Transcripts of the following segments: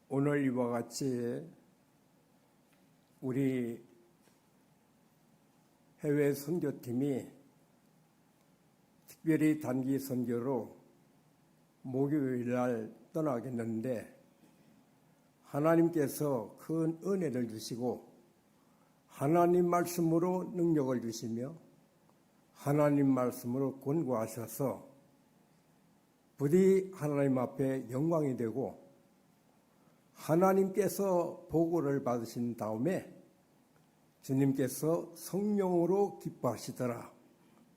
오늘 이와 같이 우리 해외 선교팀이 특별히 단기 선교로 목요일 날 떠나겠는데 하나님께서 큰 은혜를 주시고 하나님 말씀으로 능력을 주시며 하나님 말씀으로 권고하셔서 부디 하나님 앞에 영광이 되고 하나님께서 보고를 받으신 다음에 주님께서 성령으로 기뻐하시더라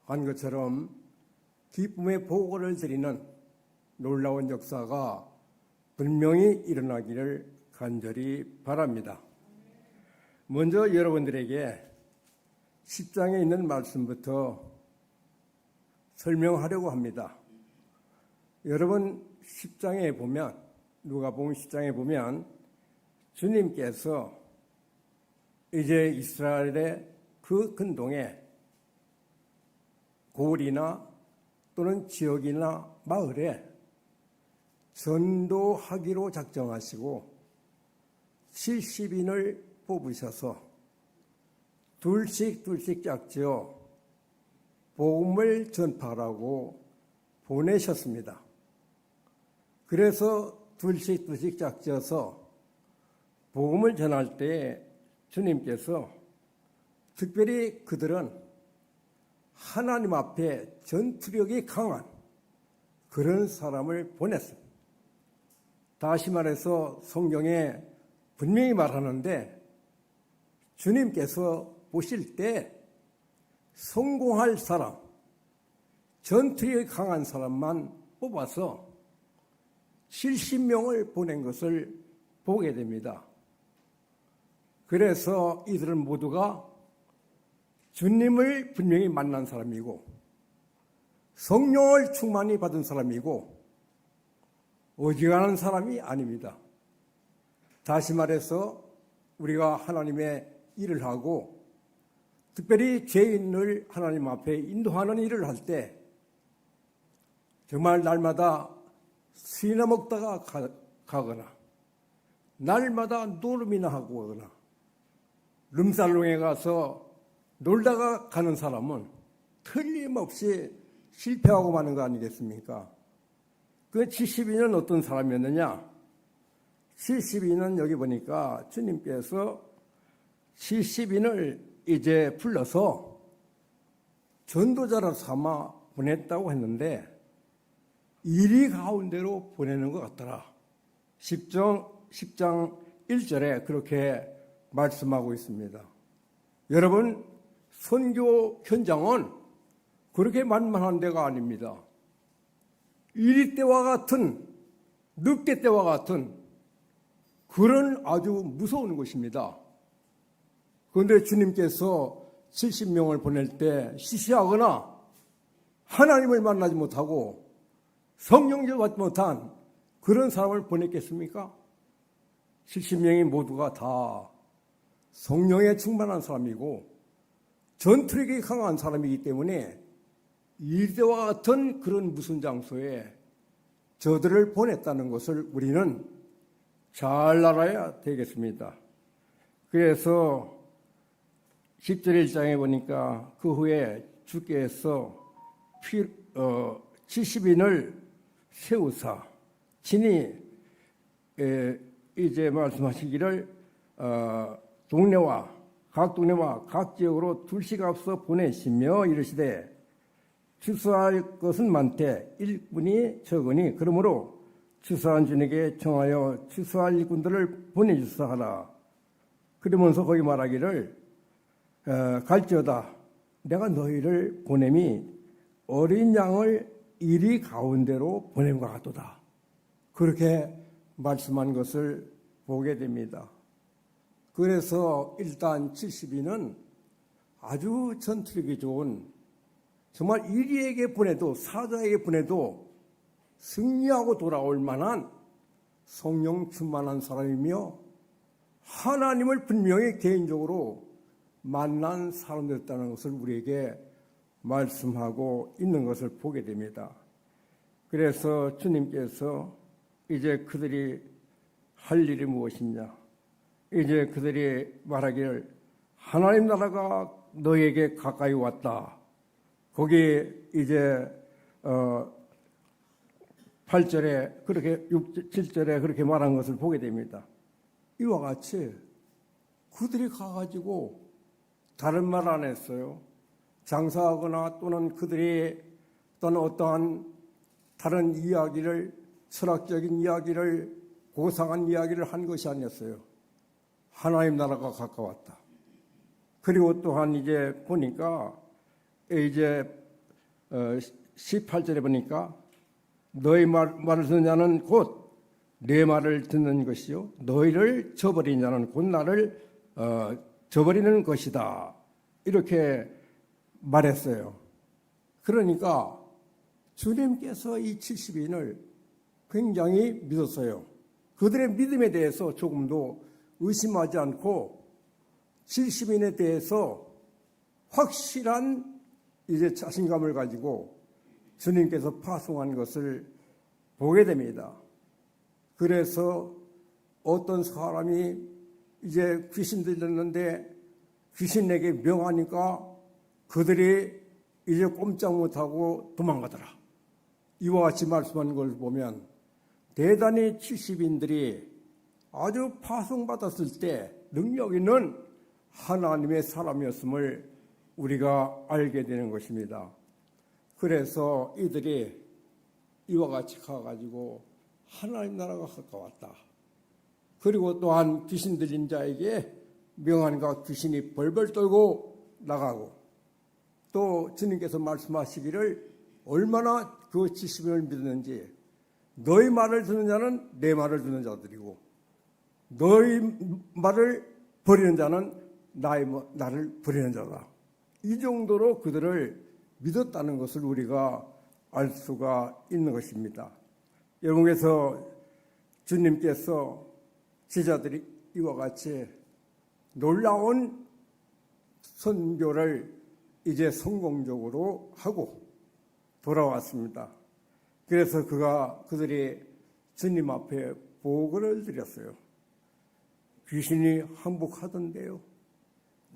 한 것처럼 기쁨의 보고를 드리는 놀라운 역사가 분명히 일어나기를 간절히 바랍니다. 먼저 여러분들에게 10장에 있는 말씀부터 설명하려고 합니다. 여러분 10장에 보면 누가복음 10장에 보면 주님께서 이제 이스라엘의 그 근동에 고을이나 또는 지역이나 마을에 전도하기로 작정하시고 70인을 뽑으셔서 둘씩 짝지어 복음을 전파하라고 보내셨습니다. 그래서 둘씩 짝지어서 복음을 전할 때 주님께서 특별히 그들은 하나님 앞에 전투력이 강한 그런 사람을 보냈습니다. 다시 말해서 성경에 분명히 말하는데 주님께서 보실 때 성공할 사람, 전투력이 강한 사람만 뽑아서 70명을 보낸 것을 보게 됩니다. 그래서 이들은 모두가 주님을 분명히 만난 사람이고 성령을 충만히 받은 사람이고 어지간한 사람이 아닙니다. 다시 말해서 우리가 하나님의 일을 하고 특별히 죄인을 하나님 앞에 인도하는 일을 할 때 정말 날마다 술이나 먹다가 가거나 날마다 노름이나 하고 가거나 룸살롱에 가서 놀다가 가는 사람은 틀림없이 실패하고 마는 거 아니겠습니까? 그 70인은 어떤 사람이었느냐? 70인은 여기 보니까 주님께서 70인을 이제 불러서 전도자로 삼아 보냈다고 했는데 이리 가운데로 보내는 것 같더라. 10장 1절에 그렇게 말씀하고 있습니다. 여러분, 선교 현장은 그렇게 만만한 데가 아닙니다. 이리 때와 같은, 늑대 때와 같은 그런 아주 무서운 곳입니다. 그런데 주님께서 70명을 보낼 때 시시하거나 하나님을 만나지 못하고 성령을 받지 못한 그런 사람을 보냈겠습니까? 70명이 모두가 다 성령에 충만한 사람이고 전투력이 강한 사람이기 때문에 이때와 같은 그런 무슨 장소에 저들을 보냈다는 것을 우리는 잘 알아야 되겠습니다. 그래서 10절 1장에 보니까 그 후에 주께서 70인을 세우사 친히 이제 말씀하시기를 각 동네와 각 지역으로 둘씩 앞서 보내시며 이르시되 추수할 것은 많되 일꾼이 적으니 그러므로 추수한 주님에게 청하여 추수할 일꾼들을 보내주사 하라. 그러면서 거기 말하기를 갈지어다 내가 너희를 보냄이 어린 양을 이리 가운데로 보냄과 같도다. 그렇게 말씀한 것을 보게 됩니다. 그래서 일단 70인은 아주 전투력이 좋은 정말 이리에게 보내도 사자에게 보내도 승리하고 돌아올 만한 성령 충만한 사람이며 하나님을 분명히 개인적으로 만난 사람들이었다는 것을 우리에게 말씀하고 있는 것을 보게 됩니다. 그래서 주님께서 이제 그들이 할 일이 무엇이냐? 이제 그들이 말하기를 하나님 나라가 너에게 가까이 왔다. 거기 이제 8절에 그렇게 7절에 그렇게 말한 것을 보게 됩니다. 이와 같이 그들이 가가지고 다른 말 안 했어요. 장사하거나 또는 그들이 또는 어떠한 다른 이야기를 철학적인 이야기를 고상한 이야기를 한 것이 아니었어요. 하나님 나라가 가까웠다. 그리고 또한 이제 보니까 이제 18절에 보니까 너희 말을 듣는 자는 곧 내 말을 듣는 것이요 너희를 저버린 자는 곧 나를 저버리는 것이다. 이렇게 말했어요. 그러니까 주님께서 이 70인을 굉장히 믿었어요. 그들의 믿음에 대해서 조금도 의심하지 않고 70인에 대해서 확실한 이제 자신감을 가지고 주님께서 파송한 것을 보게 됩니다. 그래서 어떤 사람이 이제 귀신 들렸는데 귀신에게 명하니까 그들이 이제 꼼짝 못하고 도망가더라. 이와 같이 말씀하는 걸 보면 대단히 70인들이 아주 파송받았을 때 능력 있는 하나님의 사람이었음을 우리가 알게 되는 것입니다. 그래서 이들이 이와 같이 가가지고 하나님 나라가 가까웠다. 그리고 또한 귀신 들린 자에게 명하니까 귀신이 벌벌 떨고 나가고 또 주님께서 말씀하시기를 얼마나 그 70인을 믿었는지 너희 말을 듣는 자는 내 말을 듣는 자들이고 너희 말을 버리는 자는 나를 버리는 자다. 이 정도로 그들을 믿었다는 것을 우리가 알 수가 있는 것입니다. 여러분께서 주님께서 제자들이 이와 같이 놀라운 선교를 이제 성공적으로 하고 돌아왔습니다. 그래서 그들이 주님 앞에 보고를 드렸어요. 귀신이 항복하던데요.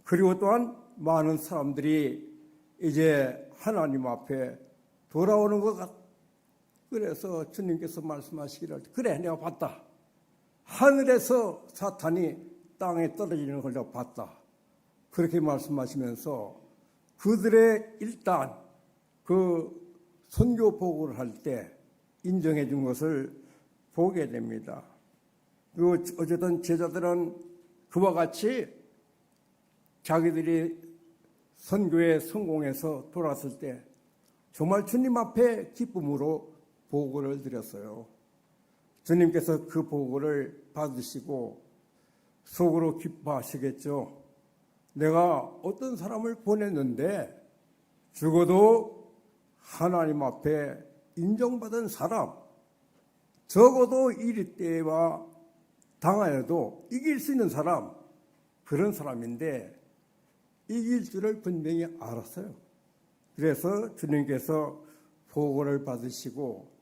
그리고 또한 많은 사람들이 이제 하나님 앞에 돌아오는 것 같. 그래서 주님께서 말씀하시기를 그래 내가 봤다. 하늘에서 사탄이 땅에 떨어지는 걸 내가 봤다. 그렇게 말씀하시면서 그들의 일단 그 선교 보고를 할 때 인정해 준 것을 보게 됩니다. 그리고 어쨌든 제자들은 그와 같이 자기들이 선교에 성공해서 돌아왔을 때 정말 주님 앞에 기쁨으로 보고를 드렸어요. 주님께서 그 보고를 받으시고 속으로 기뻐하시겠죠. 내가 어떤 사람을 보냈는데 죽어도 하나님 앞에 인정받은 사람, 적어도 이리 때와 당하여도 이길 수 있는 사람, 그런 사람인데 이길 줄을 분명히 알았어요. 그래서 주님께서 보고를 받으시고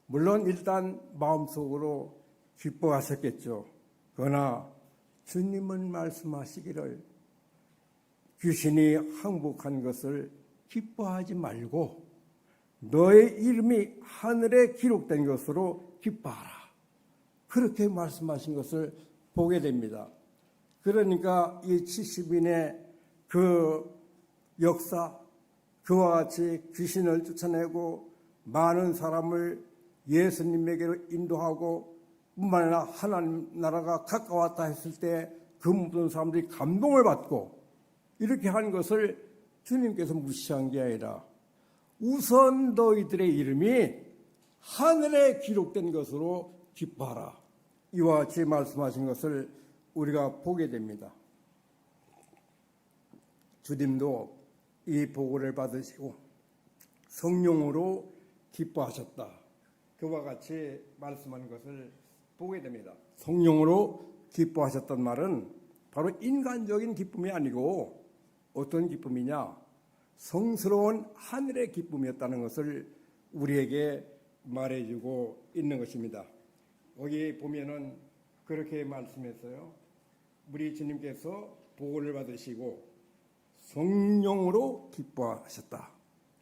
물론 일단 마음속으로 기뻐하셨겠죠. 그러나 주님은 말씀하시기를 귀신이 항복한 것을 기뻐하지 말고 너의 이름이 하늘에 기록된 것으로 기뻐하라. 그렇게 말씀하신 것을 보게 됩니다. 그러니까 이 70인의 그 역사, 그와 같이 귀신을 쫓아내고 많은 사람을 예수님에게로 인도하고 뿐만 아니라 하나님 나라가 가까웠다 했을 때 그 모든 사람들이 감동을 받고 이렇게 한 것을 주님께서 무시한 게 아니라 우선 너희들의 이름이 하늘에 기록된 것으로 기뻐하라. 이와 같이 말씀하신 것을 우리가 보게 됩니다. 주님도 이 보고를 받으시고 성령으로 기뻐하셨다. 그와 같이 말씀한 것을 보게 됩니다. 성령으로 기뻐하셨단 말은 바로 인간적인 기쁨이 아니고 어떤 기쁨이냐? 성스러운 하늘의 기쁨이었다는 것을 우리에게 말해주고 있는 것입니다. 거기 보면은 그렇게 말씀했어요. 우리 주님께서 보호를 받으시고 성령으로 기뻐하셨다.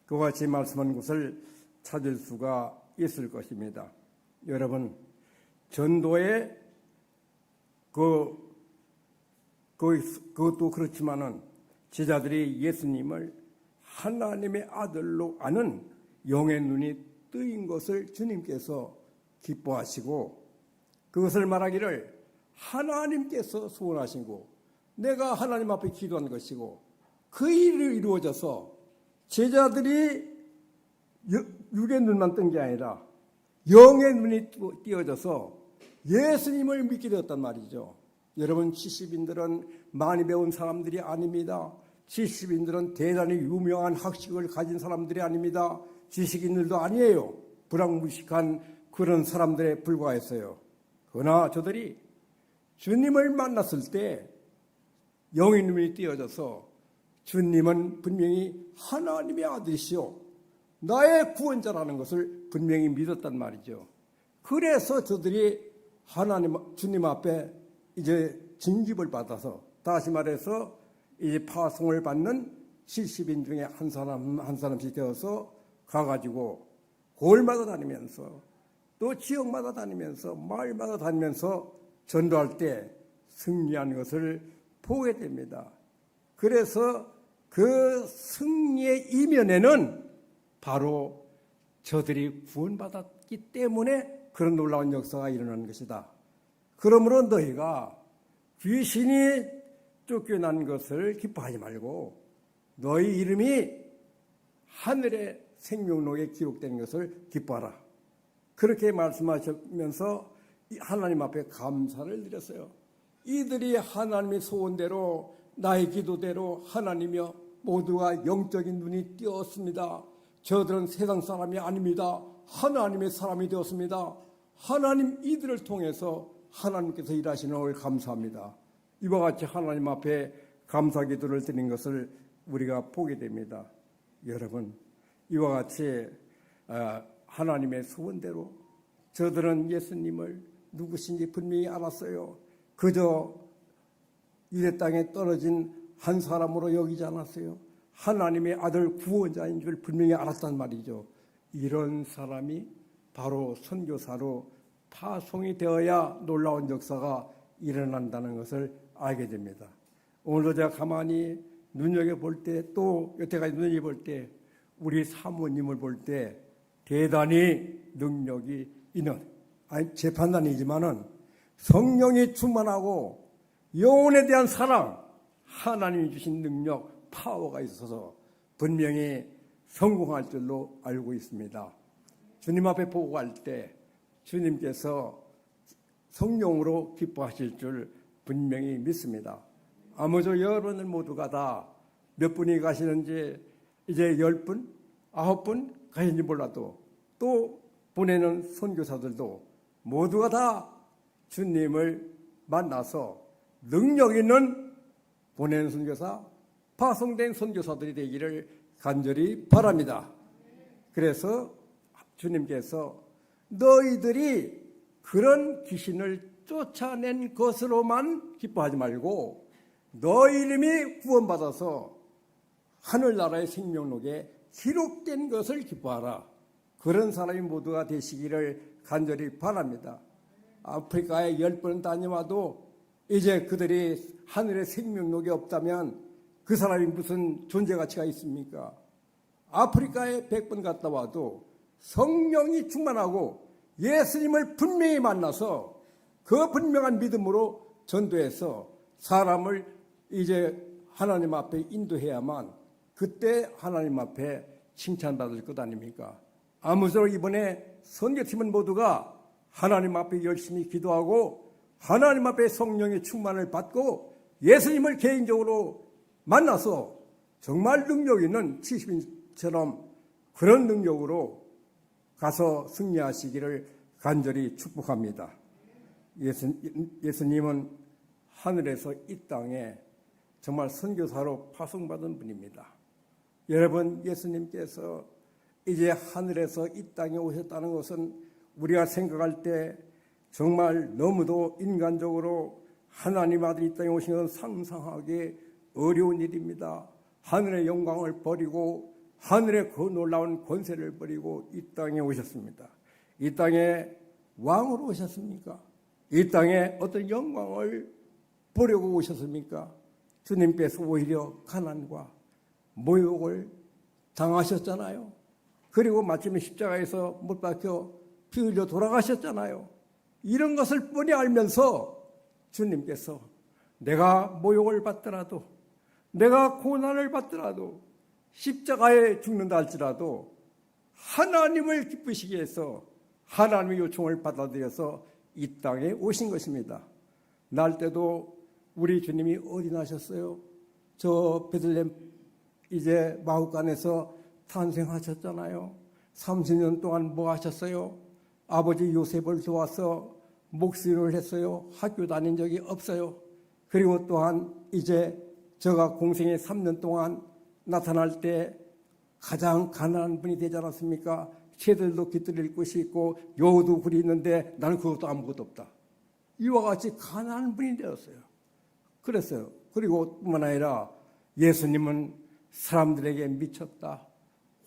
그와 같이 말씀한 것을 찾을 수가 있을 것입니다. 여러분, 전도에 그것도 그렇지만은 제자들이 예수님을 하나님의 아들로 아는 영의 눈이 뜨인 것을 주님께서 기뻐하시고 그것을 말하기를 하나님께서 소원하시고 내가 하나님 앞에 기도한 것이고 그 일이 이루어져서 제자들이 육의 눈만 뜬 게 아니라 영의 눈이 띄어져서 예수님을 믿게 되었단 말이죠. 여러분, 70인들은 많이 배운 사람들이 아닙니다. 70인들은 대단히 유명한 학식을 가진 사람들이 아닙니다. 지식인들도 아니에요. 불황무식한 그런 사람들에 불과했어요. 그러나 저들이 주님을 만났을 때 영의 눈이 띄어져서 주님은 분명히 하나님의 아들이시오, 나의 구원자라는 것을 분명히 믿었단 말이죠. 그래서 저들이 주님 앞에 이제 징집을 받아서, 다시 말해서 이제 파송을 받는 70인 중에 한 사람씩 되어서 가가지고 골마다 다니면서 또 지역마다 다니면서 마을마다 다니면서 전도할 때 승리한 것을 보게 됩니다. 그래서 그 승리의 이면에는 바로 저들이 구원받았기 때문에 그런 놀라운 역사가 일어난 것이다. 그러므로 너희가 귀신이 쫓겨난 것을 기뻐하지 말고 너희 이름이 하늘의 생명록에 기록된 것을 기뻐하라. 그렇게 말씀하시면서 하나님 앞에 감사를 드렸어요. 이들이 하나님의 소원대로 나의 기도대로 하나님이여 모두가 영적인 눈이 띄었습니다. 저들은 세상 사람이 아닙니다. 하나님의 사람이 되었습니다. 하나님 이들을 통해서 하나님께서 일하시는 것을 감사합니다. 이와 같이 하나님 앞에 감사 기도를 드린 것을 우리가 보게 됩니다. 여러분, 이와 같이 하나님의 소원대로 저들은 예수님을 누구신지 분명히 알았어요. 그저 유대 땅에 떨어진 한 사람으로 여기지 않았어요. 하나님의 아들 구원자인 줄 분명히 알았단 말이죠. 이런 사람이 바로 선교사로 파송이 되어야 놀라운 역사가 일어난다는 것을 알게 됩니다. 오늘도 제가 가만히 눈여겨볼 때, 또 여태까지 눈여겨볼 때 우리 사모님을 볼 때 대단히 능력이 있는, 제 판단이지만은 성령이 충만하고 영혼에 대한 사랑, 하나님이 주신 능력, 파워가 있어서 분명히 성공할 줄로 알고 있습니다. 주님 앞에 보고 갈 때 주님께서 성령으로 기뻐하실 줄 분명히 믿습니다. 아무쪼 여러분들 모두가 다 몇 분이 가시는지 이제 10분, 9분 가시는지 몰라도 또 보내는 선교사들도 모두가 다 주님을 만나서 능력 있는 보내는 선교사, 파송된 선교사들이 되기를 간절히 바랍니다. 그래서 주님께서 너희들이 그런 귀신을 쫓아낸 것으로만 기뻐하지 말고 너희 이름이 구원받아서 하늘나라의 생명록에 기록된 것을 기뻐하라. 그런 사람이 모두가 되시기를 간절히 바랍니다. 아프리카에 10번 다녀와도 이제 그들이 하늘의 생명록이 없다면 그 사람이 무슨 존재 가치가 있습니까? 아프리카에 100번 갔다 와도 성령이 충만하고 예수님을 분명히 만나서 그 분명한 믿음으로 전도해서 사람을 이제 하나님 앞에 인도해야만 그때 하나님 앞에 칭찬받을 것 아닙니까? 아무쪼록 이번에 선교팀은 모두가 하나님 앞에 열심히 기도하고 하나님 앞에 성령의 충만을 받고 예수님을 개인적으로 만나서 정말 능력 있는 70인처럼 그런 능력으로 가서 승리하시기를 간절히 축복합니다. 예수님은 하늘에서 이 땅에 정말 선교사로 파송받은 분입니다. 여러분, 예수님께서 이제 하늘에서 이 땅에 오셨다는 것은 우리가 생각할 때 정말 너무도 인간적으로 하나님 아들이 이 땅에 오신 것은 상상하기 어려운 일입니다. 하늘의 영광을 버리고 하늘의 그 놀라운 권세를 버리고 이 땅에 오셨습니다. 이 땅에 왕으로 오셨습니까? 이 땅에 어떤 영광을 보려고 오셨습니까? 주님께서 오히려 가난과 모욕을 당하셨잖아요. 그리고 마침내 십자가에서 못 박혀 피 흘려 돌아가셨잖아요. 이런 것을 뻔히 알면서 주님께서 내가 모욕을 받더라도, 내가 고난을 받더라도, 십자가에 죽는다 할지라도 하나님을 기쁘시게 해서 하나님의 요청을 받아들여서 이 땅에 오신 것입니다. 날 때도 우리 주님이 어디 나셨어요? 저 베들레헴 이제 마ಹು간에서 탄생하셨잖아요. 30년 동안 뭐 하셨어요? 아버지 요셉을 도와서 목수일을 했어요. 학교 다닌 적이 없어요. 그리고 또한 이제 저가 공생에 3년 동안 나타날 때 가장 가난한 분이 되지 않았습니까? 새들도 깃들일 곳이 있고 여우도 굴이 있는데 나는 그것도 아무것도 없다. 이와 같이 가난한 분이 되었어요. 그랬어요. 그리고 뿐만 아니라 예수님은 사람들에게 미쳤다.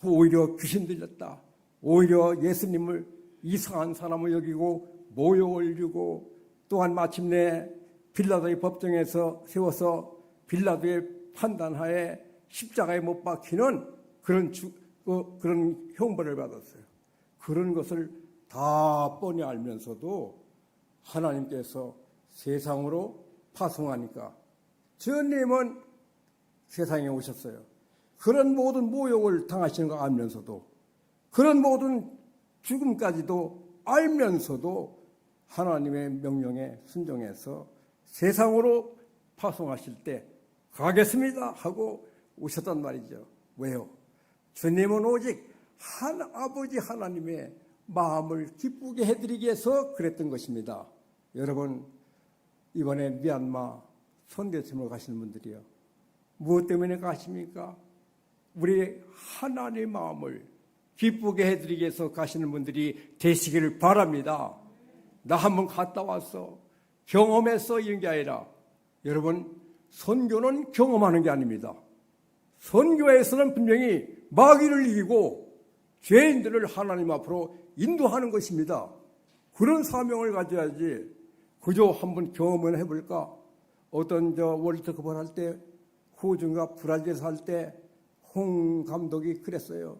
오히려 귀신 들렸다. 오히려 예수님을 이상한 사람을 여기고 모욕을 주고 또한 마침내 빌라도의 법정에서 세워서 빌라도의 판단하에 십자가에 못 박히는 그런 형벌을 받았어요. 그런 것을 다 뻔히 알면서도 하나님께서 세상으로 파송하니까 주님은 세상에 오셨어요. 그런 모든 모욕을 당하시는 거 알면서도, 그런 모든 죽음까지도 알면서도 하나님의 명령에 순종해서 세상으로 파송하실 때 가겠습니다 하고 오셨단 말이죠. 왜요? 주님은 오직 아버지 하나님의 마음을 기쁘게 해드리기 위해서 그랬던 것입니다. 여러분, 이번에 미얀마 선교팀을 가시는 분들이요, 무엇 때문에 가십니까? 우리 하나님의 마음을 기쁘게 해드리기 위해서 가시는 분들이 되시기를 바랍니다. 나 한번 갔다 왔어, 경험했어, 이런 게 아니라, 여러분, 선교는 경험하는 게 아닙니다. 선교에서는 분명히 마귀를 이기고 죄인들을 하나님 앞으로 인도하는 것입니다. 그런 사명을 가져야지 그저 한번 경험을 해볼까? 어떤 월드컵을 할 때 호주인가 브라질에서 할 때 홍 감독이 그랬어요.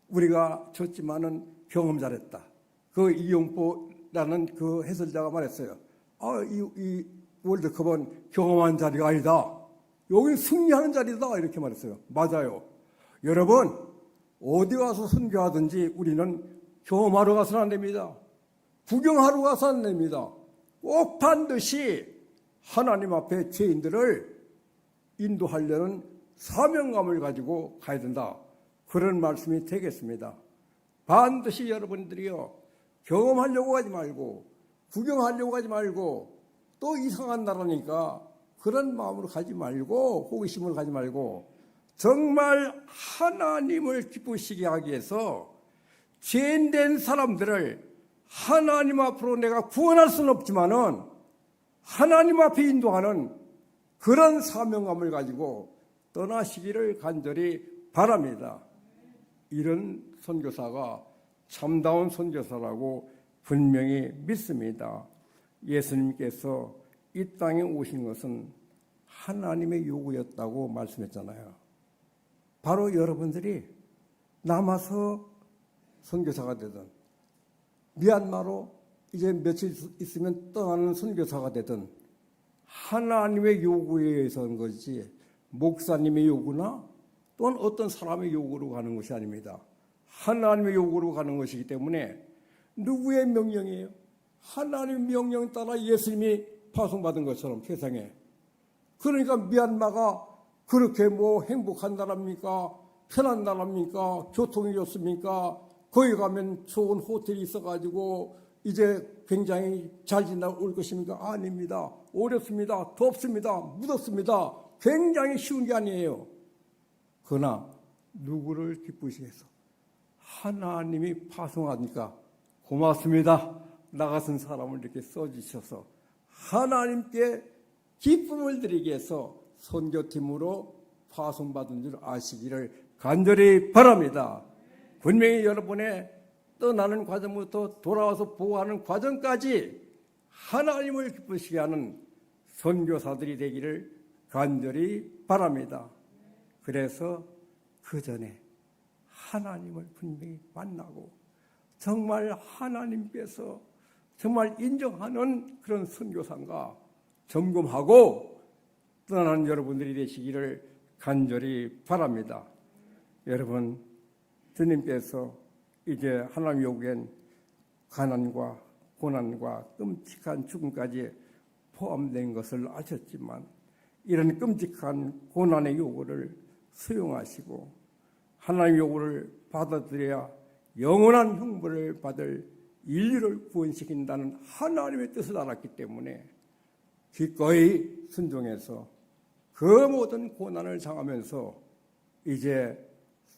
우리가 졌지만은 경험 잘했다. 그 이용포라는 그 해설자가 말했어요. 이 월드컵은 경험한 자리가 아니다. 여기 승리하는 자리다. 이렇게 말했어요. 맞아요. 여러분, 어디 가서 선교하든지 우리는 경험하러 가서는 안 됩니다. 구경하러 가서는 안 됩니다. 꼭 반드시 하나님 앞에 죄인들을 인도하려는 사명감을 가지고 가야 된다. 그런 말씀이 되겠습니다. 반드시 여러분들이요, 경험하려고 하지 말고, 구경하려고 하지 말고, 또 이상한 나라니까 그런 마음으로 가지 말고, 호기심으로 가지 말고, 정말 하나님을 기쁘시게 하기 위해서 죄인된 사람들을 하나님 앞으로 내가 구원할 수는 없지만은 하나님 앞에 인도하는 그런 사명감을 가지고 떠나시기를 간절히 바랍니다. 이런 선교사가 참다운 선교사라고 분명히 믿습니다. 예수님께서 이 땅에 오신 것은 하나님의 요구였다고 말씀했잖아요. 바로 여러분들이 남아서 선교사가 되든, 미얀마로 이제 며칠 있으면 떠나는 선교사가 되든, 하나님의 요구에 의해서는 것이지 목사님의 요구나 또는 어떤 사람의 요구로 가는 것이 아닙니다. 하나님의 요구로 가는 것이기 때문에 누구의 명령이에요? 하나님의 명령에 따라 예수님이 파송받은 것처럼 세상에. 그러니까 미얀마가 그렇게 뭐 행복한 나라입니까? 편한 나라입니까? 교통이 좋습니까? 거기 가면 좋은 호텔이 있어가지고 이제 굉장히 잘 지나올 것입니까? 아닙니다. 어렵습니다. 덥습니다. 무덥습니다. 굉장히 쉬운 게 아니에요. 그러나 누구를 기쁘시게 해서 하나님이 파송하니까 고맙습니다 나 같은 사람을 이렇게 써주셔서 하나님께 기쁨을 드리기 위해서 선교팀으로 파송받은 줄 아시기를 간절히 바랍니다. 분명히 여러분의 떠나는 과정부터 돌아와서 보호하는 과정까지 하나님을 기쁘시게 하는 선교사들이 되기를 간절히 바랍니다. 그래서 그 전에 하나님을 분명히 만나고 정말 하나님께서 정말 인정하는 그런 선교사인가 점검하고 떠나는 여러분들이 되시기를 간절히 바랍니다. 여러분, 주님께서 이제 하나님 요구엔 가난과 고난과 끔찍한 죽음까지 포함된 것을 아셨지만 이런 끔찍한 고난의 요구를 수용하시고 하나님의 요구를 받아들여야 영원한 형벌을 받을 인류를 구원시킨다는 하나님의 뜻을 알았기 때문에 기꺼이 순종해서 그 모든 고난을 당하면서 이제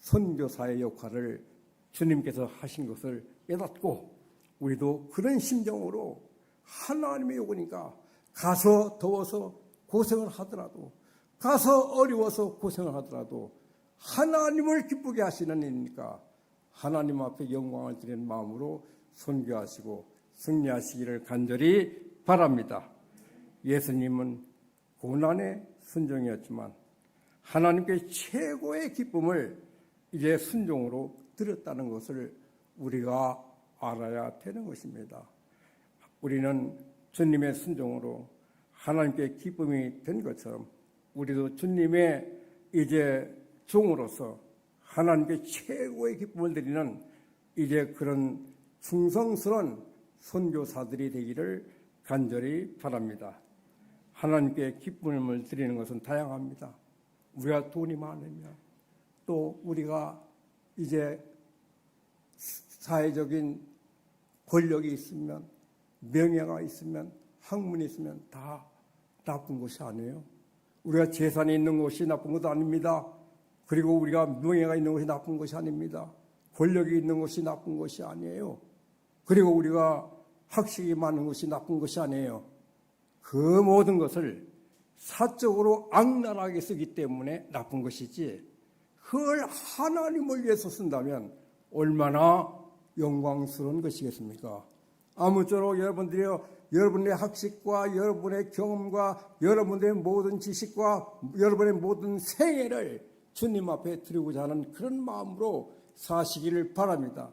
선교사의 역할을 주님께서 하신 것을 깨닫고 우리도 그런 심정으로 하나님의 요구니까 가서 더워서 고생을 하더라도 가서 어려워서 고생을 하더라도 하나님을 기쁘게 하시는 일이니까 하나님 앞에 영광을 드리는 마음으로 선교하시고 승리하시기를 간절히 바랍니다. 예수님은 고난의 순종이었지만 하나님께 최고의 기쁨을 이제 순종으로 드렸다는 것을 우리가 알아야 되는 것입니다. 우리는 주님의 순종으로 하나님께 기쁨이 된 것처럼 우리도 주님의 이제 종으로서 하나님께 최고의 기쁨을 드리는 이제 그런 충성스러운 선교사들이 되기를 간절히 바랍니다. 하나님께 기쁨을 드리는 것은 다양합니다. 우리가 돈이 많으면 또 우리가 이제 사회적인 권력이 있으면 명예가 있으면 학문이 있으면 다 나쁜 것이 아니에요. 우리가 재산이 있는 것이 나쁜 것도 아닙니다. 그리고 우리가 명예가 있는 것이 나쁜 것이 아닙니다. 권력이 있는 것이 나쁜 것이 아니에요. 그리고 우리가 학식이 많은 것이 나쁜 것이 아니에요. 그 모든 것을 사적으로 악랄하게 쓰기 때문에 나쁜 것이지 그걸 하나님을 위해서 쓴다면 얼마나 영광스러운 것이겠습니까? 아무쪼록 여러분의 학식과 여러분의 경험과 여러분의 모든 지식과 여러분의 모든 생애를 주님 앞에 드리고자 하는 그런 마음으로 사시기를 바랍니다.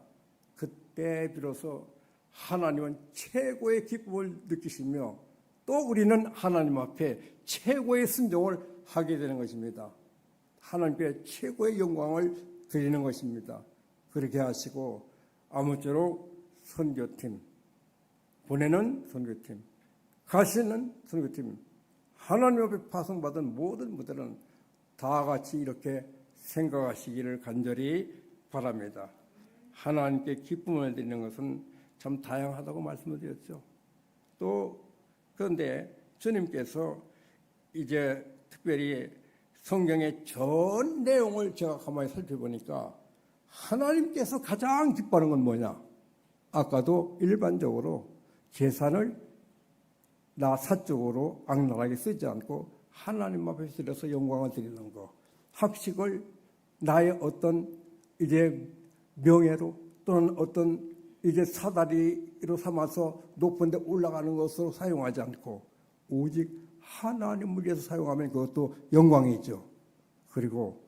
그때 비로소 하나님은 최고의 기쁨을 느끼시며 또 우리는 하나님 앞에 최고의 순종을 하게 되는 것입니다. 하나님께 최고의 영광을 드리는 것입니다. 그렇게 하시고 아무쪼록 선교팀, 보내는 선교팀, 가시는 선교팀, 하나님 앞에 파송받은 모든 분들은 다 같이 이렇게 생각하시기를 간절히 바랍니다. 하나님께 기쁨을 드리는 것은 참 다양하다고 말씀을 드렸죠. 또 그런데 주님께서 이제 특별히 성경의 전 내용을 제가 가만히 살펴보니까 하나님께서 가장 기뻐하는 건 뭐냐? 아까도 일반적으로 재산을 나 사적으로 악랄하게 쓰지 않고 하나님 앞에 드려서 영광을 드리는 거, 학식을 나의 어떤 이제 명예로 또는 어떤 이제 사다리로 삼아서 높은 데 올라가는 것으로 사용하지 않고 오직 하나님을 위해서 사용하면 그것도 영광이죠. 그리고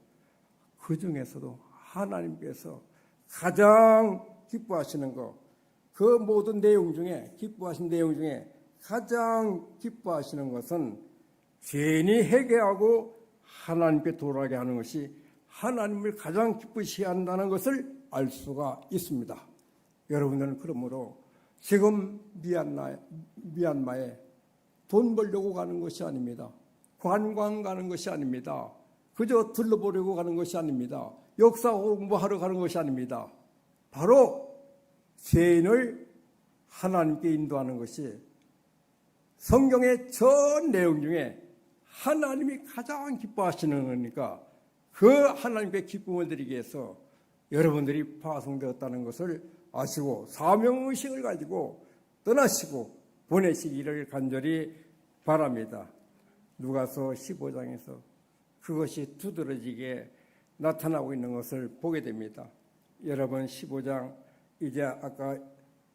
그 중에서도 하나님께서 가장 기뻐하시는 것, 그 모든 내용 중에 기뻐하신 내용 중에 가장 기뻐하시는 것은 죄인이 회개하고 하나님께 돌아가게 하는 것이 하나님을 가장 기쁘시게 한다는 것을 알 수가 있습니다. 여러분들은 그러므로 지금 미얀마에 돈 벌려고 가는 것이 아닙니다. 관광 가는 것이 아닙니다. 그저 둘러보려고 가는 것이 아닙니다. 역사 공부하러 가는 것이 아닙니다. 바로 죄인을 하나님께 인도하는 것이 성경의 전 내용 중에 하나님이 가장 기뻐하시는 거니까 그 하나님께 기쁨을 드리기 위해서 여러분들이 파송되었다는 것을 아시고 사명의식을 가지고 떠나시고 보내시기를 간절히 바랍니다. 누가서 15장에서 그것이 두드러지게 나타나고 있는 것을 보게 됩니다. 여러분 15장 이제 아까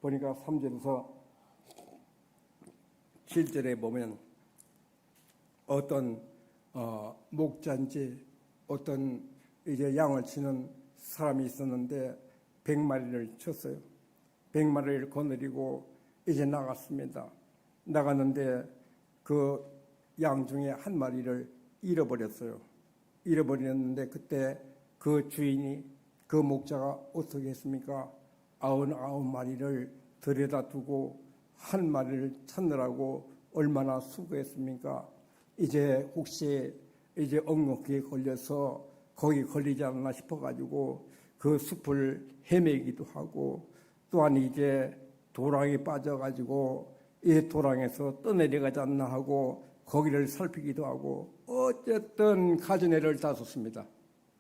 보니까 3절에서 7절에 보면 어떤 목자인지 어떤 이제 양을 치는 사람이 있었는데 100마리를 쳤어요. 100마리를 거느리고 이제 나갔습니다. 나갔는데 그 양 중에 한 마리를 잃어버렸어요. 잃어버렸는데 그때 그 주인이 그 목자가 어떻게 했습니까? 99마리를 들여다 두고 한 마리를 찾느라고 얼마나 수고했습니까? 이제 혹시 이제 엉겅퀴에 걸려서 거기 걸리지 않나 싶어가지고 그 숲을 헤매기도 하고 또한 이제 도랑에 빠져가지고 이 도랑에서 떠내려가지 않나 하고 거기를 살피기도 하고 어쨌든 가지내를 다 썼습니다.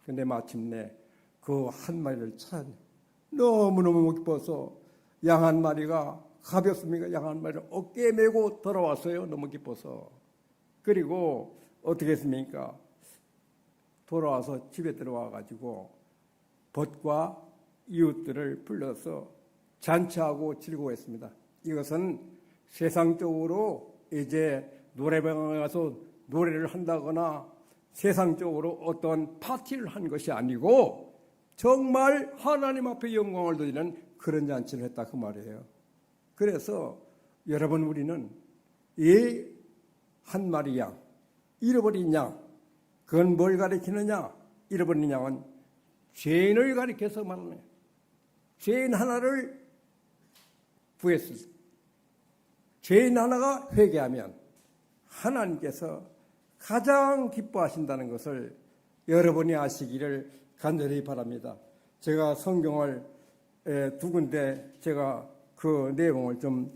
근데 마침내 그 한 마리를 찾아 너무너무 기뻐서 양 한 마리가 가볍습니까? 양 한 마리를 어깨에 메고 돌아왔어요. 너무 기뻐서. 그리고 어떻게 했습니까? 돌아와서 집에 들어와가지고 벗과 이웃들을 불러서 잔치하고 즐거워했습니다. 이것은 세상적으로 이제 노래방에 가서 노래를 한다거나 세상적으로 어떤 파티를 한 것이 아니고 정말 하나님 앞에 영광을 드리는 그런 잔치를 했다 그 말이에요. 그래서 여러분 우리는 이 한 마리 양, 잃어버린 양, 그건 뭘 가리키느냐? 잃어버린 양은 죄인을 가리켜서 말하는 죄인 하나를 구했을 때 죄인 하나가 회개하면 하나님께서 가장 기뻐하신다는 것을 여러분이 아시기를 간절히 바랍니다. 제가 성경을 두 군데 제가 그 내용을 좀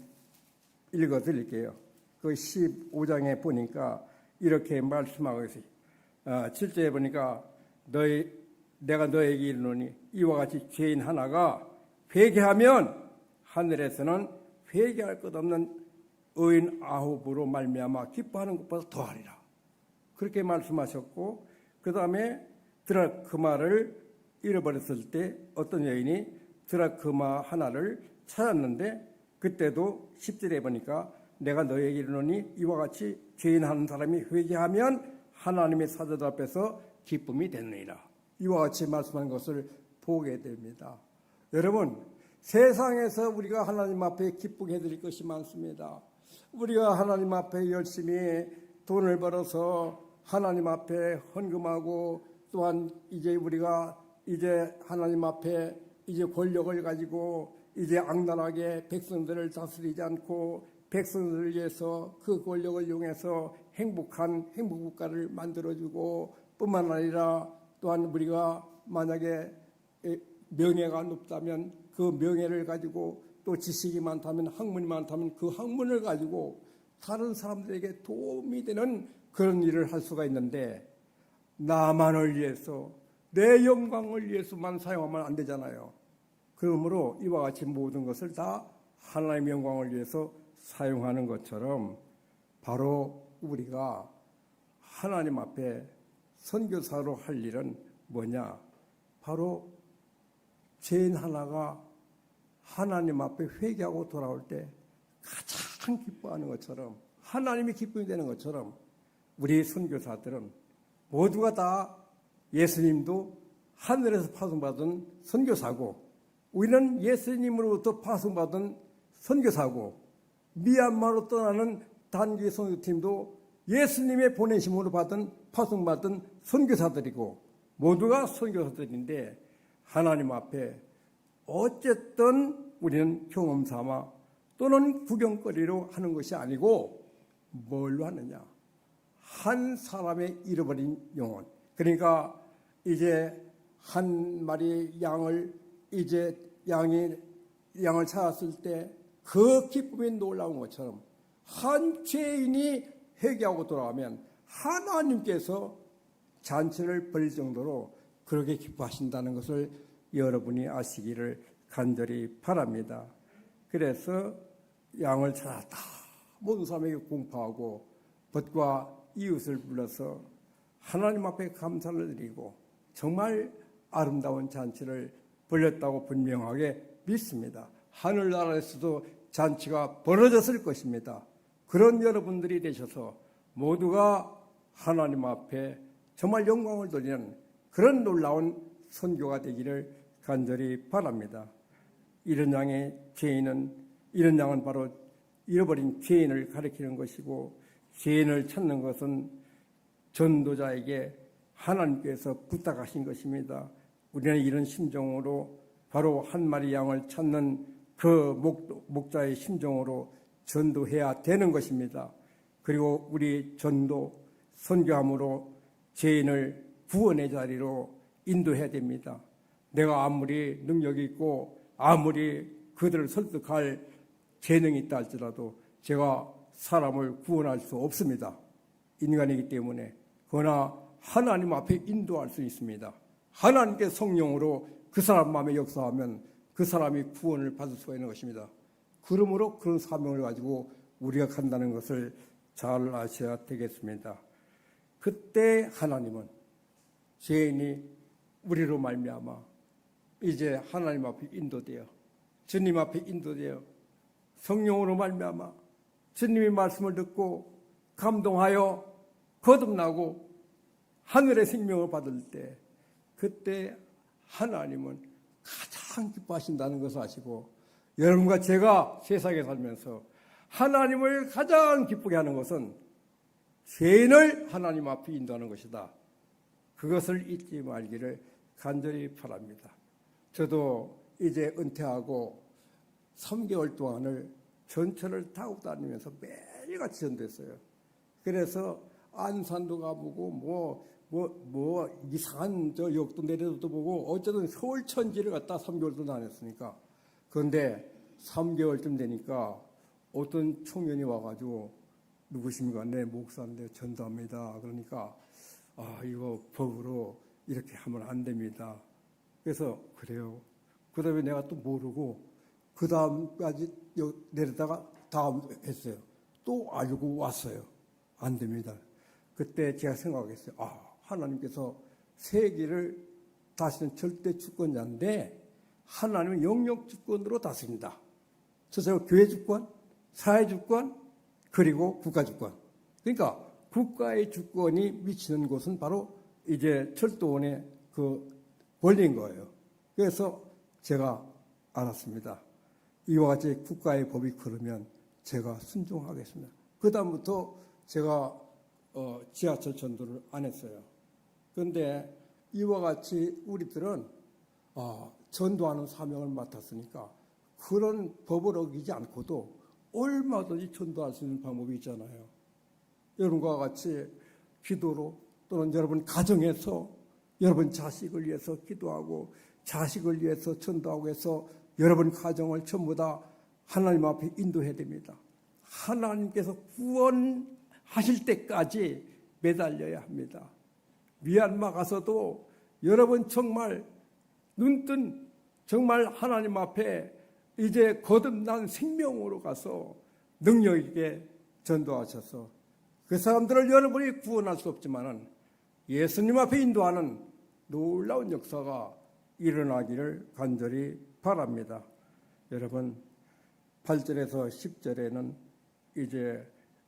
읽어 드릴게요. 그 15장에 보니까 이렇게 말씀하고 있어요. 7절에 보니까 내가 너에게 이르노니 이와 같이 죄인 하나가 회개하면 하늘에서는 회개할 것 없는 의인 9으로 말미암아 기뻐하는 것보다 더하리라. 그렇게 말씀하셨고 그 다음에 드라크마를 잃어버렸을 때 어떤 여인이 드라크마 하나를 찾았는데 그때도 10절에 보니까 내가 너에게 이르노니 이와 같이 죄인 한 사람이 회개하면 하나님의 사자들 앞에서 기쁨이 되느니라. 이와 같이 말씀한 것을 보게 됩니다. 여러분 세상에서 우리가 하나님 앞에 기쁘게 해드릴 것이 많습니다. 우리가 하나님 앞에 열심히 돈을 벌어서 하나님 앞에 헌금하고 또한 이제 우리가 이제 하나님 앞에 이제 권력을 가지고 이제 악랄하게 백성들을 다스리지 않고 백성들을 위해서 그 권력을 이용해서 행복한 행복국가를 만들어주고 뿐만 아니라 또한 우리가 만약에 명예가 높다면 그 명예를 가지고 또 지식이 많다면 학문이 많다면 그 학문을 가지고 다른 사람들에게 도움이 되는 그런 일을 할 수가 있는데 나만을 위해서 내 영광을 위해서만 사용하면 안 되잖아요. 그러므로 이와 같이 모든 것을 다 하나님의 영광을 위해서 사용하는 것처럼 바로 우리가 하나님 앞에 선교사로 할 일은 뭐냐? 바로 죄인 하나가 하나님 앞에 회개하고 돌아올 때 가장 기뻐하는 것처럼 하나님이 기쁨이 되는 것처럼 우리 선교사들은 모두가 다 예수님도 하늘에서 파송받은 선교사고 우리는 예수님으로부터 파송받은 선교사고 미얀마로 떠나는 단기 선교팀도 예수님의 보내심으로 받은 파송받은 선교사들이고 모두가 선교사들인데 하나님 앞에 어쨌든 우리는 경험 삼아 또는 구경거리로 하는 것이 아니고 뭘로 하느냐? 한 사람의 잃어버린 영혼. 그러니까 이제 한 마리 양을 이제 양을 찾았을 때 그 기쁨이 놀라운 것처럼 한 죄인이 회개하고 돌아오면 하나님께서 잔치를 벌일 정도로 그렇게 기뻐하신다는 것을 여러분이 아시기를 간절히 바랍니다. 그래서 양을 찾았다. 모든 사람에게 공포하고 벗과 이웃을 불러서 하나님 앞에 감사를 드리고 정말 아름다운 잔치를 벌였다고 분명하게 믿습니다. 하늘나라에서도 잔치가 벌어졌을 것입니다. 그런 여러분들이 되셔서 모두가 하나님 앞에 정말 영광을 돌리는 그런 놀라운 선교가 되기를 간절히 바랍니다. 이런 양은 바로 잃어버린 죄인을 가리키는 것이고, 죄인을 찾는 것은 전도자에게 하나님께서 부탁하신 것입니다. 우리는 이런 심정으로 바로 한 마리 양을 찾는 그 목자의 심정으로 전도해야 되는 것입니다. 그리고 우리 선교함으로 죄인을 구원의 자리로 인도해야 됩니다. 내가 아무리 능력이 있고 아무리 그들을 설득할 재능이 있다 할지라도 제가 사람을 구원할 수 없습니다. 인간이기 때문에. 그러나 하나님 앞에 인도할 수 있습니다. 하나님께 성령으로 그 사람 마음에 역사하면 그 사람이 구원을 받을 수가 있는 것입니다. 그러므로 그런 사명을 가지고 우리가 간다는 것을 잘 아셔야 되겠습니다. 그때 하나님은 죄인이 우리로 말미암아 이제 하나님 앞에 인도되어 주님 앞에 인도되어 성령으로 말미암아 주님의 말씀을 듣고 감동하여 거듭나고 하늘의 생명을 받을 때 그때 하나님은 가장 기뻐하신다는 것을 아시고, 여러분과 제가 세상에 살면서 하나님을 가장 기쁘게 하는 것은 죄인을 하나님 앞에 인도하는 것이다. 그것을 잊지 말기를 간절히 바랍니다. 저도 이제 은퇴하고 3개월 동안을 전철을 타고 다니면서 매일같이 전도했어요. 그래서 안산도 가보고 이상한 저 역도 내려도 보고 어쨌든 서울 천지를 갔다 3개월도 다녔으니까. 그런데 3개월쯤 되니까 어떤 청년이 와가지고 누구십니까? 네, 목사인데 전도합니다. 그러니까 이거 법으로 이렇게 하면 안 됩니다. 그래서 그래요. 그 다음에 내가 또 모르고 그 다음까지 내려다가 다음 했어요. 또 알고 왔어요. 안 됩니다. 그때 제가 생각했어요. 하나님께서 세계를 다스리는 절대 주권자인데 하나님은 영역 주권으로 다스린다. 저서 교회 주권, 사회 주권, 그리고 국가 주권. 그러니까 국가의 주권이 미치는 곳은 바로 이제 철도원의 그 권리인 거예요. 그래서 제가 알았습니다. 이와 같이 국가의 법이 그러면 제가 순종하겠습니다. 그 다음부터 제가 지하철 전도를 안 했어요. 그런데 이와 같이 우리들은 전도하는 사명을 맡았으니까 그런 법을 어기지 않고도 얼마든지 전도할 수 있는 방법이 있잖아요. 여러분과 같이 기도로 또는 여러분 가정에서 여러분 자식을 위해서 기도하고 자식을 위해서 전도하고 해서 여러분 가정을 전부 다 하나님 앞에 인도해야 됩니다. 하나님께서 구원하실 때까지 매달려야 합니다. 미얀마 가서도 여러분 정말 눈뜬 정말 하나님 앞에 이제 거듭난 생명으로 가서 능력 있게 전도하셔서 그 사람들을 여러분이 구원할 수 없지만은 예수님 앞에 인도하는 놀라운 역사가 일어나기를 간절히 바랍니다. 여러분 8절에서 10절에는 이제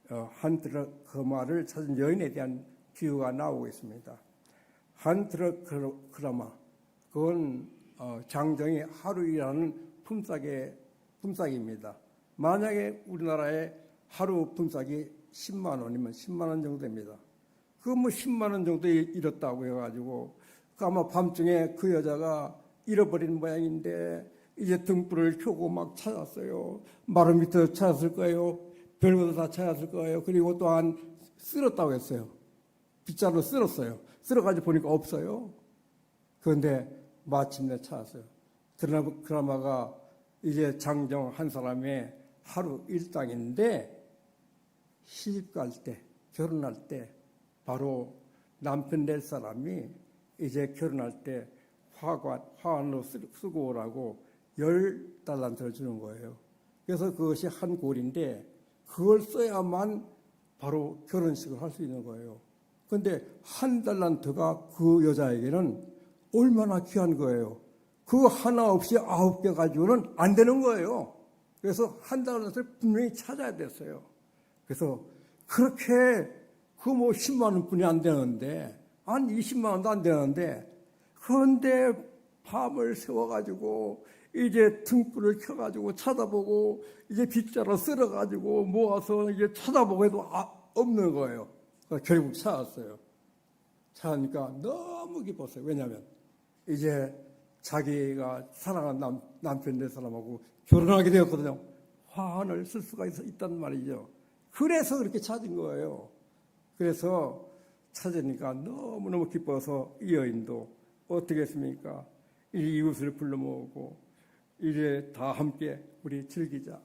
한 트럭 거마를 찾은 여인에 대한 비유가 나오고 있습니다. 한 트럭 그라마, 그건 장정이 하루 일하는 품삯입니다. 만약에 우리나라에 하루 품삯이 10만 원이면 10만 원 정도 됩니다. 그 10만 원 정도 잃었다고 해가지고 아마 밤중에 그 여자가 잃어버린 모양인데 이제 등불을 켜고 막 찾았어요. 마루 밑에 찾았을 거예요. 별것도 다 찾았을 거예요. 그리고 또한 쓸었다고 했어요. 빗자루 쓸었어요. 쓸어가지고 보니까 없어요. 그런데 마침내 찾았어요. 드라마가 이제 장정 한 사람의 하루 일당인데 시집 갈 때, 결혼할 때 바로 남편 될 사람이 이제 결혼할 때 화환으로 쓰고 오라고 $10달란트를 주는 거예요. 그래서 그것이 한 골인데 그걸 써야만 바로 결혼식을 할 수 있는 거예요. 그런데 한 달란트가 그 여자에게는 얼마나 귀한 거예요. 그 하나 없이 9개 가지고는 안 되는 거예요. 그래서 한 달란트를 분명히 찾아야 됐어요. 그래서 그렇게 그 뭐 10만 원뿐이 안 되는데 한 20만 원도 안 되는데 그런데 밤을 새워가지고 이제 등불을 켜가지고 찾아보고 이제 빗자루 쓸어가지고 모아서 이제 찾아보고 해도 없는 거예요. 결국 찾았어요. 찾으니까 너무 기뻤어요. 왜냐하면 이제 자기가 사랑하는 남편 된 사람하고 결혼하게 되었거든요. 화환을 쓸 수가 있단 말이죠. 그래서 그렇게 찾은 거예요. 그래서 찾으니까 너무너무 기뻐서 이 여인도 어떻게 했습니까? 이웃을 불러 모으고 이제 다 함께 우리 즐기자.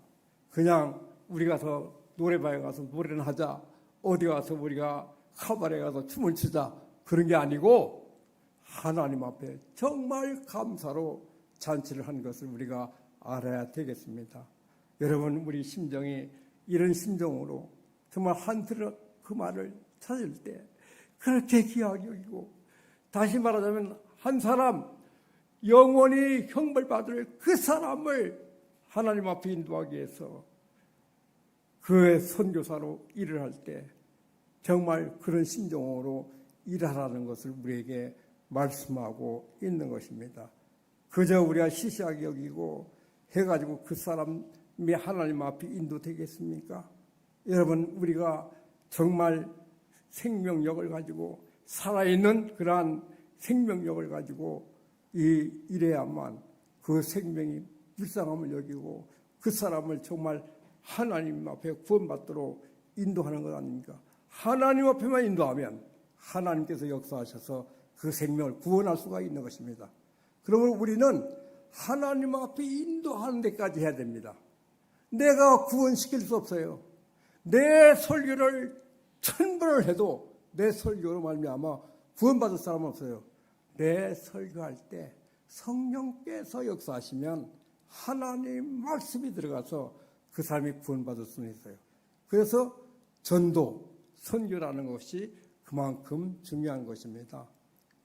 그냥 우리 가서 노래방에 가서 노래를 하자. 어디 가서 우리가 카바레 가서 춤을 추자. 그런 게 아니고 하나님 앞에 정말 감사로 잔치를 한 것을 우리가 알아야 되겠습니다. 여러분, 우리 심정이 이런 심정으로 정말 한틀 그 말을 찾을 때 그렇게 귀하게 여기고, 다시 말하자면 한 사람 영원히 형벌받을 그 사람을 하나님 앞에 인도하기 위해서 그의 선교사로 일을 할 때 정말 그런 심정으로 일하라는 것을 우리에게 말씀하고 있는 것입니다. 그저 우리가 시시하게 여기고 해가지고 그 사람이 하나님 앞에 인도되겠습니까? 여러분, 우리가 정말 생명력을 가지고 살아있는 그러한 생명력을 가지고 이래야만 그 생명이 불쌍함을 여기고 그 사람을 정말 하나님 앞에 구원받도록 인도하는 것 아닙니까? 하나님 앞에만 인도하면 하나님께서 역사하셔서 그 생명을 구원할 수가 있는 것입니다. 그러면 우리는 하나님 앞에 인도하는 데까지 해야 됩니다. 내가 구원시킬 수 없어요. 내 설교를 1000번을 해도 내 설교로 말미암아 구원받을 사람은 없어요. 내 설교할 때 성령께서 역사하시면 하나님 말씀이 들어가서 그 사람이 구원받을 수는 있어요. 그래서 전도, 선교라는 것이 그만큼 중요한 것입니다.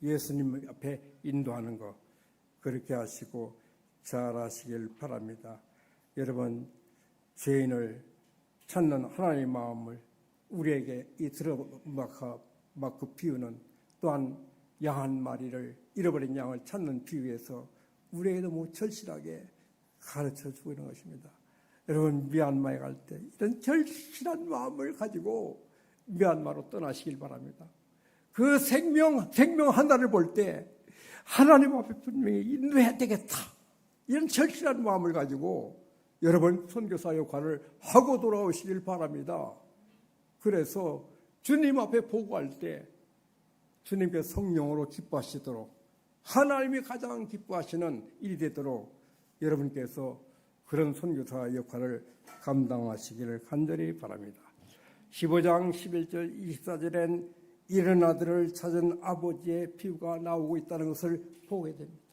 예수님 앞에 인도하는 것, 그렇게 하시고 잘 하시길 바랍니다. 여러분, 죄인을 찾는 하나님의 마음을 우리에게 이 들어맞고 비유는, 또한 양 한 마리를, 잃어버린 양을 찾는 비유에서 우리에게 너무 절실하게 가르쳐주고 있는 것입니다. 여러분, 미얀마에 갈 때 이런 절실한 마음을 가지고 미얀마로 떠나시길 바랍니다. 그 생명 하나를 볼 때 하나님 앞에 분명히 인도해야 되겠다, 이런 절실한 마음을 가지고 여러분 선교사 역할을 하고 돌아오시길 바랍니다. 그래서 주님 앞에 보고할 때 주님께서 성령으로 기뻐하시도록, 하나님이 가장 기뻐하시는 일이 되도록 여러분께서 그런 선교사 역할을 감당하시기를 간절히 바랍니다. 15장 11절 24절엔 이른 아들을 찾은 아버지의 비유가 나오고 있다는 것을 보게 됩니다.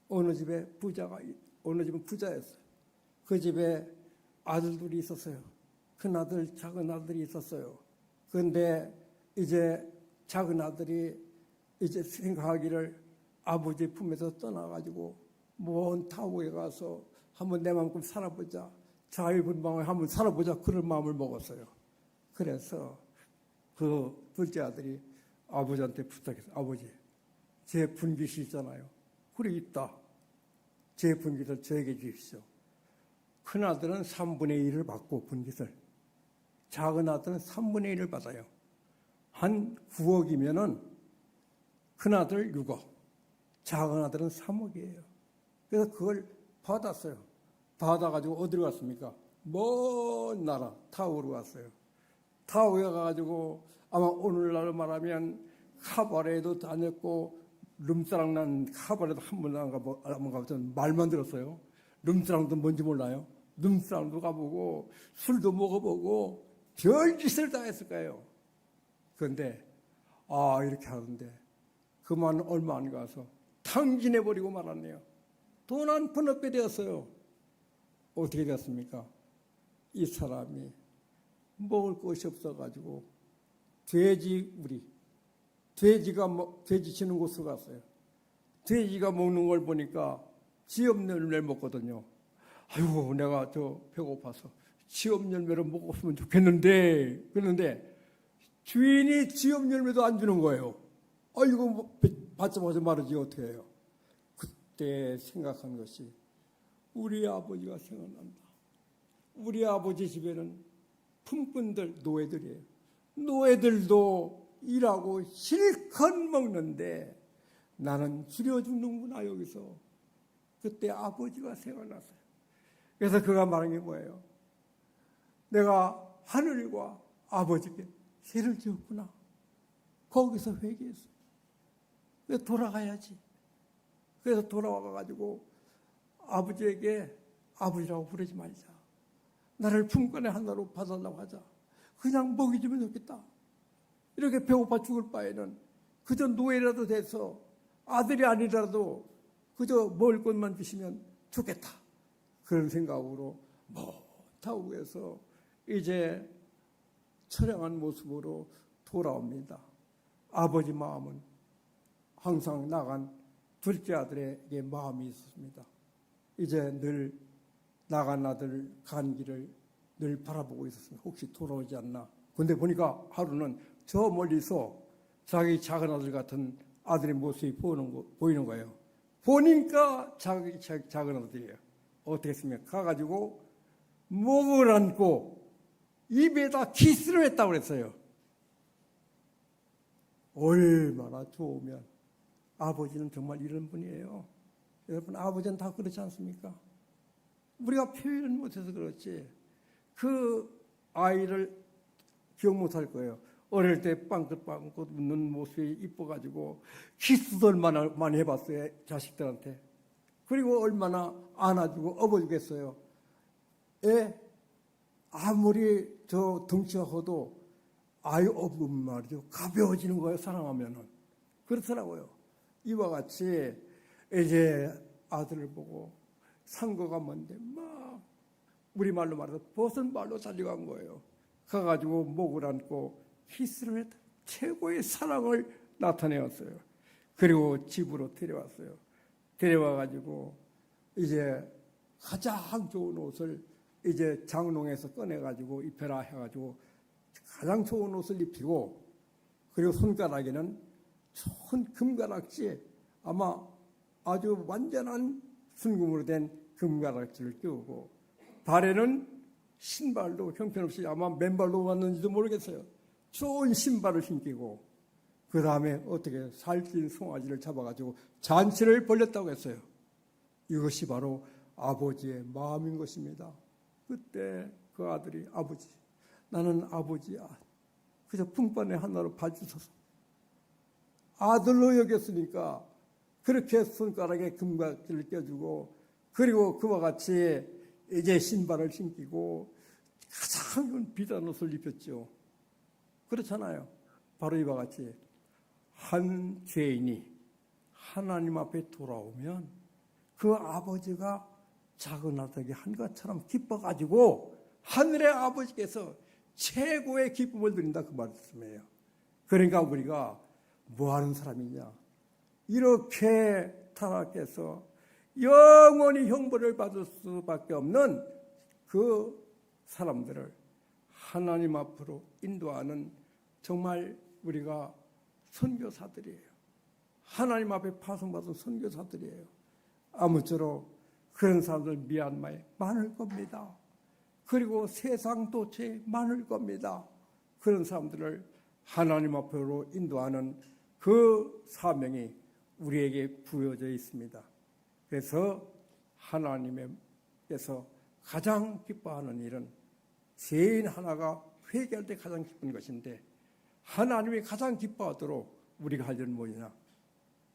어느 집은 부자였어요. 그 집에 아들들이 있었어요. 큰 아들, 작은 아들이 있었어요. 그런데 이제 작은 아들이 이제 생각하기를 아버지 품에서 떠나가지고 먼 타국에 가서 한번 내 마음껏 살아보자, 자유분방을 한번 살아보자, 그런 마음을 먹었어요. 그래서 그 둘째 아들이 아버지한테 부탁했어요. 아버지, 제 분깃이 있잖아요. 그래, 있다. 제 분깃을 저에게 주십시오. 큰 아들은 3분의 1을 받고 분깃을, 작은 아들은 3분의 1을 받아요. 한 9억이면은 큰 아들 6억, 작은 아들은 3억이에요. 그래서 그걸 받았어요. 받아가지고 어디로 갔습니까? 먼 나라 타오로 갔어요. 타오에 가가지고 아마 오늘날 말하면 카바레도 다녔고, 룸사랑 난 카바레도 한 번도 안 가보던 말만 들었어요. 룸사랑도 뭔지 몰라요. 룸사랑도 가보고 술도 먹어보고 별짓을 다 했을 거예요. 그런데 이렇게 하는데 그만 얼마 안 가서 탕진해버리고 말았네요. 돈 한 푼 없게 되었어요. 어떻게 되었습니까? 이 사람이 먹을 것이 없어가지고 돼지 치는 곳으로 갔어요. 돼지가 먹는 걸 보니까 지엽 열매를 먹거든요. 아이고, 내가 배고파서 지엽 열매를 먹었으면 좋겠는데, 그런데 주인이 지엽 열매도 안 주는 거예요. 아이고, 받자마자 마르지 어떻게 해요. 그때 생각한 것이 우리 아버지가 생각난다. 우리 아버지 집에는 품꾼들, 노예들이에요. 노예들도 일하고 실컷 먹는데 나는 줄여 죽는구나 여기서. 그때 아버지가 생각났어요. 그래서 그가 말한 게 뭐예요? 내가 하늘과 아버지께 죄를 지었구나. 거기서 회개했어. 그래서 돌아가야지. 그래서 돌아와가지고 아버지에게 아버지라고 부르지 말자. 나를 품권의 하나로 받아달라고 하자. 그냥 먹이주면 좋겠다. 이렇게 배고파 죽을 바에는 그저 노예라도 돼서 아들이 아니라도 그저 먹을 것만 주시면 좋겠다. 그런 생각으로 못하고 해서 이제 처량한 모습으로 돌아옵니다. 아버지 마음은 항상 나간 둘째 아들에게 마음이 있었습니다. 이제 늘 나간 아들 간 길을 늘 바라보고 있었습니다. 혹시 돌아오지 않나. 근데 보니까 하루는 저 멀리서 자기 작은 아들 같은 아들의 모습이 보이는 거예요. 보니까 자기 작은 아들이에요. 어떻게 했습니까? 가가지고 목을 안고 입에다 키스를 했다고 그랬어요. 얼마나 좋으면. 아버지는 정말 이런 분이에요. 여러분, 아버지는 다 그렇지 않습니까? 우리가 표현을 못해서 그렇지 그 아이를 기억 못할 거예요. 어릴 때 빵긋빵긋 웃는 모습이 이뻐가지고 키스도 얼마나 많이 해봤어요. 자식들한테. 그리고 얼마나 안아주고 업어주겠어요. 애 아무리 저 덩치가 커도 아이 업으면 말이죠. 가벼워지는 거예요. 사랑하면은. 그렇더라고요. 이와 같이 이제 아들을 보고 상거가 뭔데 막 우리말로 말해서 벗은 발로 달려간 거예요. 가가지고 목을 안고 키스를 했다. 최고의 사랑을 나타내었어요. 그리고 집으로 데려왔어요. 데려와가지고 이제 가장 좋은 옷을 이제 장롱에서 꺼내가지고 입혀라 해가지고 가장 좋은 옷을 입히고, 그리고 손가락에는 좋은 금가락지, 아마 아주 완전한 순금으로 된 금가락지를 끼우고, 발에는 신발도 형편없이 아마 맨발로 왔는지도 모르겠어요. 좋은 신발을 신기고, 그 다음에 어떻게 살찐 송아지를 잡아가지고 잔치를 벌렸다고 했어요. 이것이 바로 아버지의 마음인 것입니다. 그때 그 아들이 아버지, 나는 아버지야. 그저 품번의 하나로 봐주소서. 아들로 여겼으니까 그렇게 손가락에 금박지를 껴주고, 그리고 그와 같이 이제 신발을 신기고 가장 비싼 옷을 입혔죠. 그렇잖아요. 바로 이와 같이 한 죄인이 하나님 앞에 돌아오면 그 아버지가 작은 아들에게 한 것처럼 기뻐가지고 하늘의 아버지께서 최고의 기쁨을 드린다, 그 말씀이에요. 그러니까 우리가 뭐 하는 사람이냐, 이렇게 타락해서 영원히 형벌을 받을 수밖에 없는 그 사람들을 하나님 앞으로 인도하는 정말 우리가 선교사들이에요. 하나님 앞에 파송받은 선교사들이에요. 아무쪼록 그런 사람들 미얀마에 많을 겁니다. 그리고 세상 도처에 많을 겁니다. 그런 사람들을 하나님 앞으로 인도하는 그 사명이 우리에게 부여져 있습니다. 그래서 하나님께서 가장 기뻐하는 일은 죄인 하나가 회개할 때 가장 기쁜 것인데, 하나님이 가장 기뻐하도록 우리가 할 일은 뭐냐?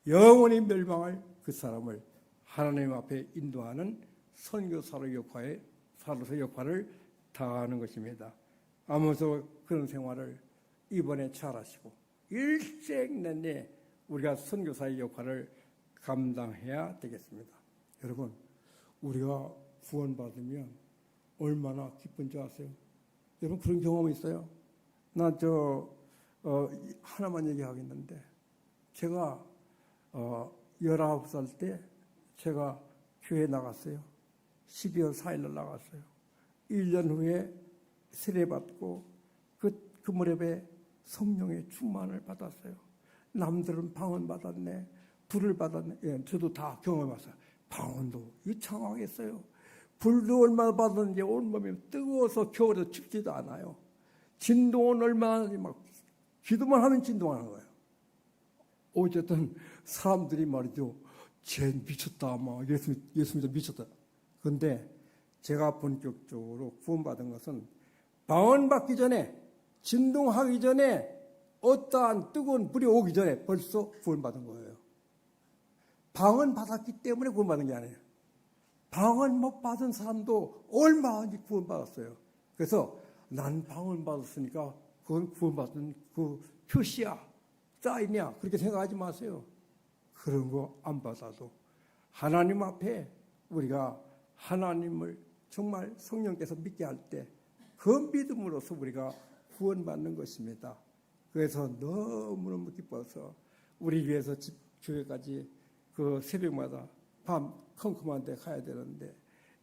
영원히 멸망할 그 사람을 하나님 앞에 인도하는 선교사로의 역할을 다하는 것입니다. 아무쪼록 그런 생활을 이번에 잘하시고 일생 내내 우리가 선교사의 역할을 감당해야 되겠습니다. 여러분, 우리가 구원받으면 얼마나 기쁜지 아세요? 여러분 그런 경험 있어요? 하나만 얘기하겠는데, 제가 19살 때 제가 교회 나갔어요. 12월 4일날 나갔어요. 1년 후에 세례받고 그 무렵에 성령의 충만을 받았어요. 남들은 방언 받았네, 불을 받았네. 예, 저도 다 경험했어요. 방언도 유창하겠어요. 불도 얼마나 받았는지 온몸이 뜨거워서 겨울에 춥지도 않아요. 진동은 얼마나 막 기도만 하면 진동하는 거예요. 어쨌든 사람들이 말이죠, 쟤 미쳤다, 막 예수 믿어 미쳤다. 그런데 제가 본격적으로 구원받은 것은 방언 받기 전에, 진동하기 전에, 어떠한 뜨거운 불이 오기 전에 벌써 구원받은 거예요. 방언 받았기 때문에 구원받은 게 아니에요. 방언 못 받은 사람도 얼마나 구원받았어요. 그래서 난 방언 받았으니까 그건 구원받은 그 표시야, 사인이야, 그렇게 생각하지 마세요. 그런 거 안 받아도 하나님 앞에 우리가 하나님을 정말 성령께서 믿게 할 때 그 믿음으로써 우리가 구원받는 것입니다. 그래서 너무너무 기뻐서 우리 교회에서 교회까지 그 새벽마다 밤 컴컴한 데 가야 되는데,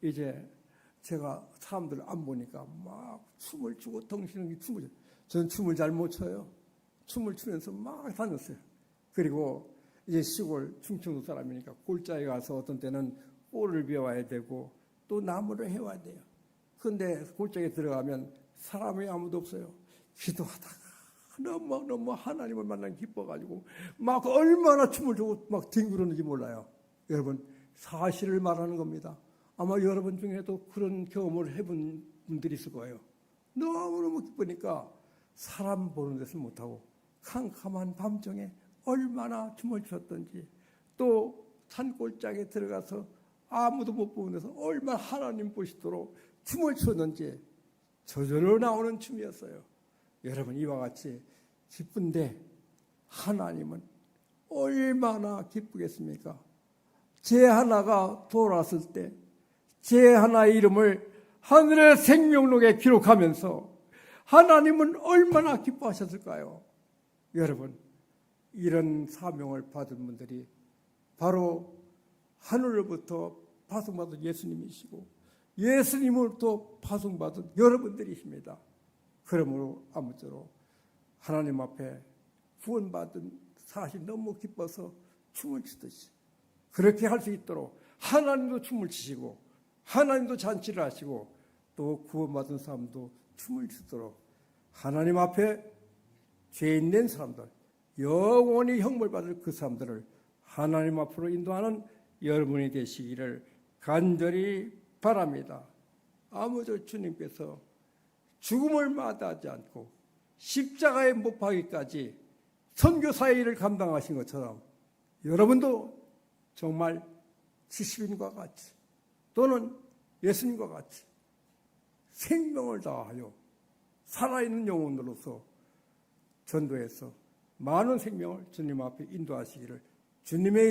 이제 제가 사람들 안 보니까 막 춤을 추고 덩신은 춤을, 저는 춤을 잘 못 춰요. 춤을 추면서 막 다녔어요. 그리고 이제 시골 충청도 사람이니까 골짜기 가서 어떤 때는 꼴을 배워야 되고 또 나무를 해와야 돼요. 그런데 골짜기에 들어가면 사람이 아무도 없어요. 기도하다가 너무 하나님을 만나기 기뻐가지고 막 얼마나 춤을 추고 막 뒹구르는지 몰라요. 여러분, 사실을 말하는 겁니다. 아마 여러분 중에도 그런 경험을 해본 분들이 있을 거예요. 너무너무 기쁘니까 사람 보는 데서 못하고 캄캄한 밤중에 얼마나 춤을 췄던지, 또 산골짜기에 들어가서 아무도 못 보는 데서 얼마나 하나님 보시도록 춤을 췄는지 저절로 나오는 춤이었어요. 여러분, 이와 같이 기쁜데 하나님은 얼마나 기쁘겠습니까? 제 하나가 돌아왔을 때 제 하나의 이름을 하늘의 생명록에 기록하면서 하나님은 얼마나 기뻐하셨을까요? 여러분, 이런 사명을 받은 분들이 바로 하늘로부터 파송받은 예수님이시고 예수님으로부터 파송받은 여러분들이십니다. 그러므로 아무쪼록 하나님 앞에 구원받은 사실 너무 기뻐서 춤을 추듯이 그렇게 할 수 있도록 하나님도 춤을 추시고 하나님도 잔치를 하시고 또 구원받은 사람도 춤을 추도록 하나님 앞에 죄인 된 사람들, 영원히 형벌받을 그 사람들을 하나님 앞으로 인도하는 여러분이 되시기를 간절히 바랍니다. 아무쪼록 주님께서 죽음을 마다하지 않고 십자가에 못 박기까지 선교사의 일을 감당하신 것처럼 여러분도 정말 지시인과 같이 또는 예수님과 같이 생명을 다하여 살아있는 영혼으로서 전도해서 많은 생명을 주님 앞에 인도하시기를 주님의